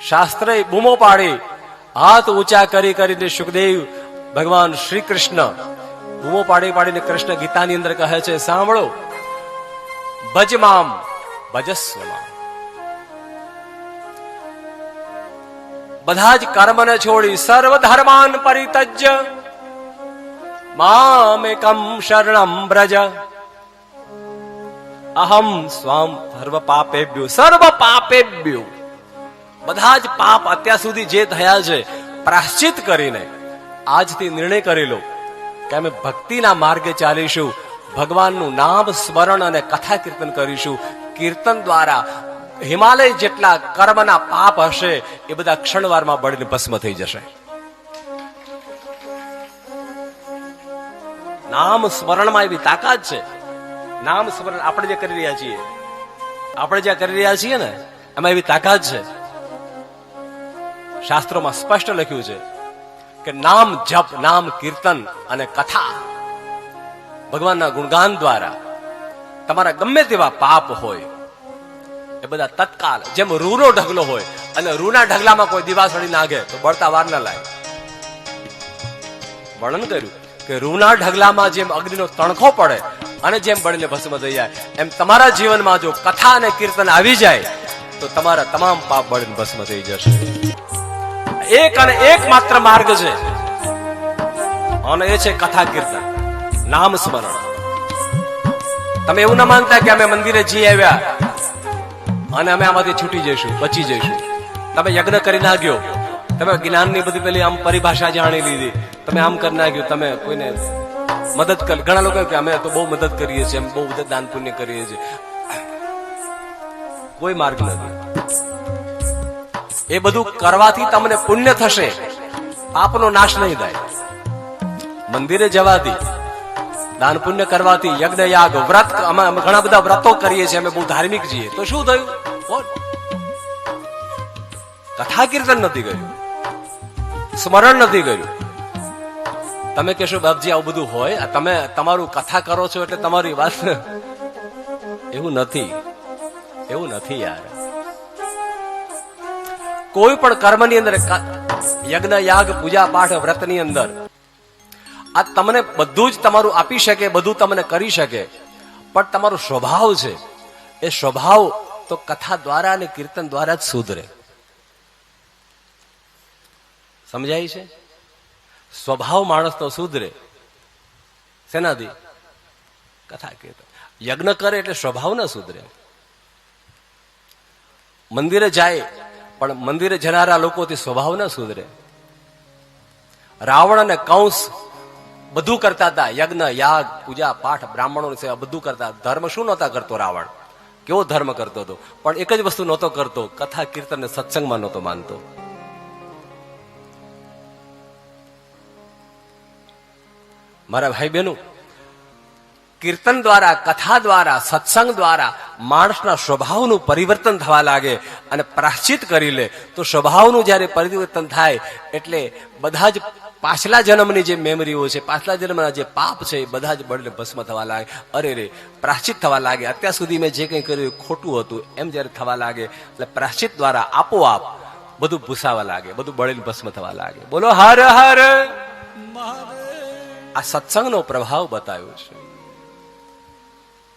શાસ્ત્રે બૂમો પાડી, હાથ ઊંચા કરી કરીને સુખદેવ ભગવાન શ્રી કૃષ્ણ બૂમો પાડી પાડીને કૃષ્ણ ગીતાની અંદર કહે છે, સાંભળો, ભજ મામ ભજસ્વ મામ. બધા જ કર્મને છોડી સર્વ ધર્માન પરિત્યજ્ય મામેકમ શરણમ બ્રજ અહમ સ્વામ સર્વ પાપેભ્યો. બધા જ પાપ અત્યાર સુધી જે થયા છે પ્રાશ્ચિત કરીને આજથી નિર્ણય કરી લો કે અમે ભક્તિના માર્ગે ચાલીશું, ભગવાનનું નામ સ્મરણ અને કથા કીર્તન કરીશું. કીર્તન દ્વારા હિમાલય જેટલા કર્મના પાપ હશે એ બધા ક્ષણવારમાં બળીને ભસ્મ થઈ જશે. નામ સ્મરણમાં એવી તાકાત છે. નામ સ્મરણ આપણે જે કરી રહ્યા છીએ ને એમાં એવી તાકાત છે. શાસ્ત્રોમાં સ્પષ્ટ લખ્યું છે કે નામ જપ, નામ કીર્તન અને કથા, ભગવાનના ગુણગાન દ્વારા તમારા ગમે તેવા પાપ હોય એ બધા તત્કાલ, જેમ રૂનો ઢગલો હોય અને રૂના ઢગલામાં કોઈ દિવાસળી નાખે તો બળતા વાર ન લાગે. વર્ણન કર્યું કે રૂના ઢગલામાં જેમ અગ્નિનો તણખો પડે અને જેમ બળીને ભસ્મ થઈ જાય, એમ તમારા જીવનમાં જો કથા અને કીર્તન આવી જાય તો તમારા તમામ પાપ બળીને ભસ્મ થઈ જશે. એક અને એક માત્ર માર્ગ છે અને એ છે કથા કીર્તન, નામ સ્મરણ. તમે એવું ના માનતા કે અમે મંદિરે જઈ આવ્યા અને અમે આમાંથી છૂટી જઈશું, બચી જઈશું. તમે યજ્ઞ કરી નાખ્યો, તમે જ્ઞાનની બધી પેલી આમ પરિભાષા જાણી લીધી, તમે આમ કરી નાખ્યું, તમે કોઈને મદદ કરી. ઘણા લોકો કે અમે તો બહુ મદદ કરીએ છીએ, બહુ બધા દાન પુણ્ય કરીએ છીએ. કોઈ માર્ગ નથી. એ બધું કરવાથી તમને પુણ્ય થશે, પાપનો નાશ નહીં થાય. મંદિરે જવાથી, દાન પુણ્ય કરવાથી, યજ્ઞ યાગ વ્રત, અમે ઘણા બધા વ્રતો કરીએ છીએ, અમે બહુ ધાર્મિક છીએ, તો શું થયું? કથા કીર્તન નથી કર્યું, સ્મરણ નથી કર્યું. તમે કહેશો બાપજી આવું બધું હોય, તમે તમારું કથા કરો છો એટલે તમારી વાત, એવું નથી. એવું નથી યાર. કોઈ પણ કર્મની અંદર, યજ્ઞ યાગ પૂજા પાઠ વ્રતની અંદર આ તમને બધું જ તમારું આપી શકે, બધું તમને કરી શકે, પણ તમારો સ્વભાવ છે એ સ્વભાવ તો કથા દ્વારા અને કીર્તન દ્વારા જ સુધરે. સમજાય છે? સ્વભાવ માણસ તો સુધરે શેનાથી? કથા કીર્તન. યજ્ઞ કરે એટલે સ્વભાવ ના સુધરે. મંદિરે જાય પણ મંદિરે જનારા લોકોથી સ્વભાવ ના સુધરે. રાવણ અને કંસ બધું કરતા હતા, યજ્ઞ યાગ પૂજા પાઠ બ્રાહ્મણોની સેવા બધું કરતા. ધર્મ શું નહોતા કરતો રાવણ? કેવો ધર્મ કરતો હતો? પણ એક જ વસ્તુ નહોતો કરતો, કથા કીર્તન ને સત્સંગમાં નહોતો માનતો. મારા ભાઈ બહેનો, કીર્તન દ્વારા, કથા દ્વારા, સત્સંગ દ્વારા માણસના સ્વભાવનું પરિવર્તન થવા લાગે અને પ્રાશ્ચિત કરી લે તો સ્વભાવનું જયારે પરિવર્તન થાય એટલે બધા જ પાછલા જન્મની જે મેમરીઓ છે, પાછલા જન્મના જે પાપ છે એ બધા જ બળીને ભસ્મ થવા લાગે. અરે રે, પ્રાશ્ચિત થવા લાગે. અત્યાર સુધી મેં જે કંઈ કર્યું ખોટું હતું એમ જયારે થવા લાગે એટલે પ્રાશ્ચિત દ્વારા આપોઆપ બધું ભૂસાવા લાગે, બધું બળીને ભસ્મ થવા લાગે. બોલો હર હર. આ સત્સંગનો પ્રભાવ બતાવ્યો છે.